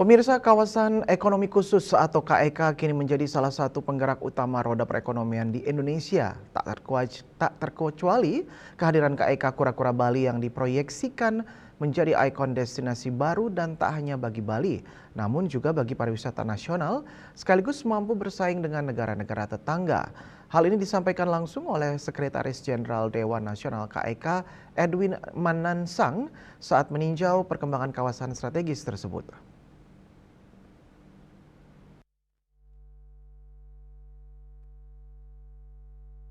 Pemirsa, kawasan ekonomi khusus atau KEK kini menjadi salah satu penggerak utama roda perekonomian di Indonesia. Tak terkecuali kehadiran KEK Kura-Kura Bali yang diproyeksikan menjadi ikon destinasi baru dan tak hanya bagi Bali, namun juga bagi pariwisata nasional sekaligus mampu bersaing dengan negara-negara tetangga. Hal ini disampaikan langsung oleh Sekretaris Jenderal Dewan Nasional KEK Edwin Manansang saat meninjau perkembangan kawasan strategis tersebut.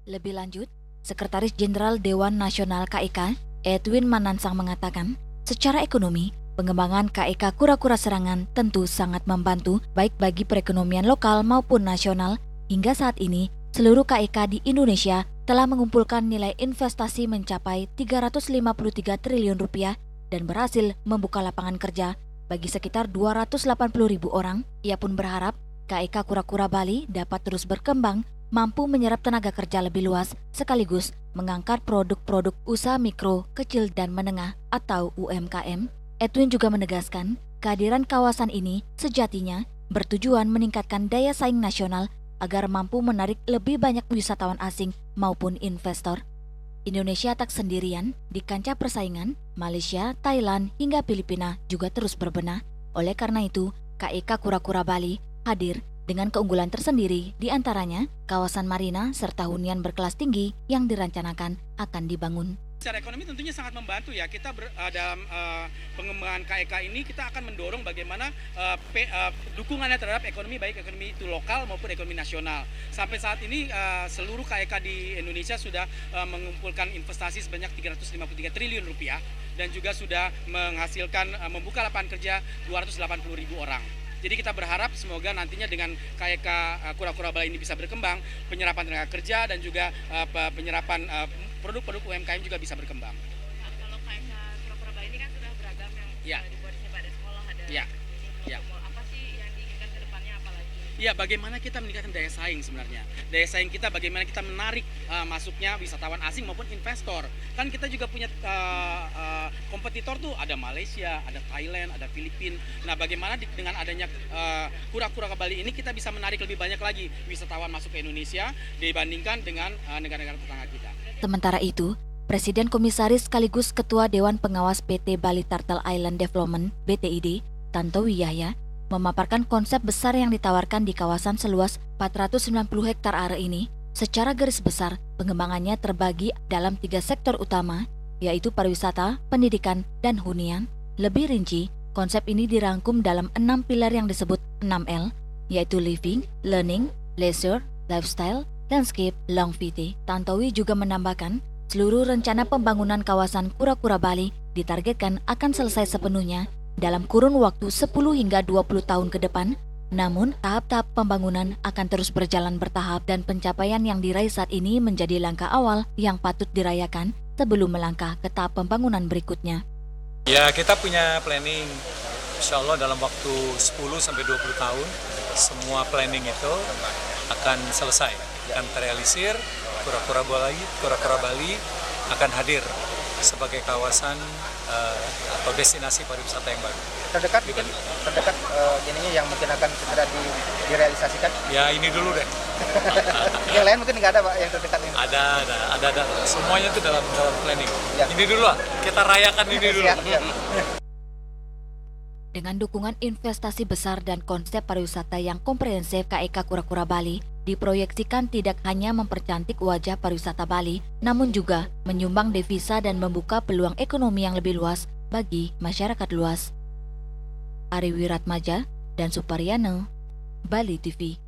Lebih lanjut, Sekretaris Jenderal Dewan Nasional KEK, Edwin Manansang mengatakan, secara ekonomi, pengembangan KEK Kura-Kura Serangan tentu sangat membantu baik bagi perekonomian lokal maupun nasional. Hingga saat ini, seluruh KEK di Indonesia telah mengumpulkan nilai investasi mencapai 353 triliun rupiah dan berhasil membuka lapangan kerja bagi sekitar 280.000 orang. Ia pun berharap KEK Kura-Kura Bali dapat terus berkembang, mampu menyerap tenaga kerja lebih luas, sekaligus mengangkat produk-produk usaha mikro, kecil, dan menengah atau UMKM. Edwin juga menegaskan, kehadiran kawasan ini sejatinya bertujuan meningkatkan daya saing nasional agar mampu menarik lebih banyak wisatawan asing maupun investor. Indonesia tak sendirian, di kancah persaingan, Malaysia, Thailand, hingga Filipina juga terus berbenah. Oleh karena itu, KEK Kura-Kura Bali hadir dengan keunggulan tersendiri, di antaranya kawasan marina serta hunian berkelas tinggi yang direncanakan akan dibangun. Secara ekonomi tentunya sangat membantu ya, kita dalam pengembangan KEK ini kita akan mendorong bagaimana dukungannya terhadap ekonomi, baik ekonomi itu lokal maupun ekonomi nasional. Sampai saat ini seluruh KEK di Indonesia sudah mengumpulkan investasi sebanyak 353 triliun rupiah dan juga sudah menghasilkan membuka lapangan kerja 280.000 orang. Jadi kita berharap semoga nantinya dengan KEK Kura-Kura Bali ini bisa berkembang, penyerapan tenaga kerja dan juga penyerapan produk-produk UMKM juga bisa berkembang. Kalau KEK Kura-Kura Bali ini kan sudah beragam yang dibuat di sebuah sekolah, ada apa sih yang diinginkan ke depannya, apalagi? Ya, bagaimana kita meningkatkan daya saing sebenarnya. Daya saing kita bagaimana kita menarik masuknya wisatawan asing maupun investor. Kan kita juga punya kompetitor tuh, ada Malaysia, ada Thailand, ada Filipina. Nah, bagaimana dengan adanya Kura-Kura Bali ini kita bisa menarik lebih banyak lagi wisatawan masuk ke Indonesia dibandingkan dengan negara-negara tetangga kita. Sementara itu, Presiden Komisaris sekaligus Ketua Dewan Pengawas PT Bali Turtle Island Development (BTID), Tantowi Yahya, memaparkan konsep besar yang ditawarkan di kawasan seluas 490 hektar area ini. Secara garis besar, pengembangannya terbagi dalam 3 sektor utama, yaitu pariwisata, pendidikan, dan hunian. Lebih rinci, konsep ini dirangkum dalam 6 pilar yang disebut 6L, yaitu living, learning, leisure, lifestyle, landscape, longevity. Tantowi juga menambahkan, seluruh rencana pembangunan kawasan Kura-Kura Bali ditargetkan akan selesai sepenuhnya dalam kurun waktu 10 hingga 20 tahun ke depan. Namun, tahap-tahap pembangunan akan terus berjalan bertahap dan pencapaian yang diraih saat ini menjadi langkah awal yang patut dirayakan sebelum melangkah ke tahap pembangunan berikutnya. Ya, kita punya planning. Insya Allah dalam waktu 10-20 tahun, semua planning itu akan selesai, akan terrealisir. Kura-Kura Bali akan hadir sebagai kawasan atau destinasi pariwisata yang baru. Terdekat ininya yang mungkin akan segera direalisasikan? Ya, ini dulu deh. Yang lain mungkin nggak ada, Pak, yang terdekat ini? Ada. Semuanya itu dalam planning. Ya. Ini dulu lah, kita rayakan ini dulu. Siap. Dengan dukungan investasi besar dan konsep pariwisata yang komprehensif, KEK Kura-Kura Bali diproyeksikan tidak hanya mempercantik wajah pariwisata Bali, namun juga menyumbang devisa dan membuka peluang ekonomi yang lebih luas bagi masyarakat luas. Ari Wiratmaja dan Suparyana, Bali TV.